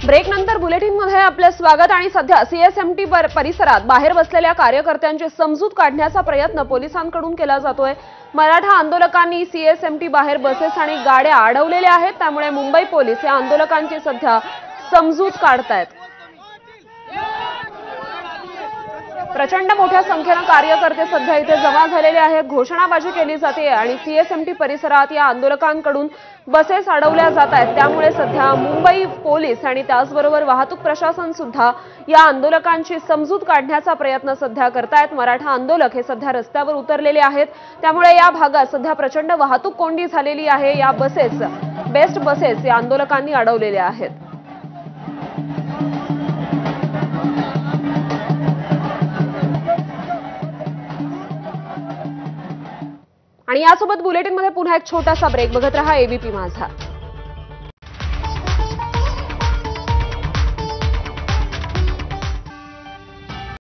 Break नंतर बुलेटिनमध्ये आपले स्वागत। आणि सध्या सीएसएमटी परिसरात बाहेर बसलेल्या कार्यकर्त्यांची समजूत काढण्याचा प्रयत्न पोलिसांकडून केला जातोय। मराठा आंदोलकांनी सीएसएमटी बाहेर बसेस आणि गाड्या अडवलेल्या आहेत, त्यामुळे मुंबई पोलीस या आंदोलकांची सध्या समजूत काढतायत। प्रचंड मोठ्या संख्येने कार्यकर्ते सध्या इथे जमा झालेले आहेत। घोषणाबाजी केली जाते आणि सीएसएमटी परिसरात या आंदोलकांकडून बसेस अडवल्या जात आहेत, त्यामुळे सध्या मुंबई पोलीस आणि त्याचबरोबर वाहतूक प्रशासन सुद्धा या आंदोलकांची समजूत काढण्याचा प्रयत्न सध्या करतायत। मराठा आंदोलक हे सध्या रस्त्यावर उतरलेले आहेत, त्यामुळे या भागात सध्या प्रचंड वाहतूक कोंडी झालेली आहे। या बसेस बेस्ट बसेस या आंदोलकांनी अडवलेल्या आहेत। आणि यासोबत बुलेटिनमध्ये पुन्हा एक छोटासा ब्रेक। बघत रहा एबीपी माझा।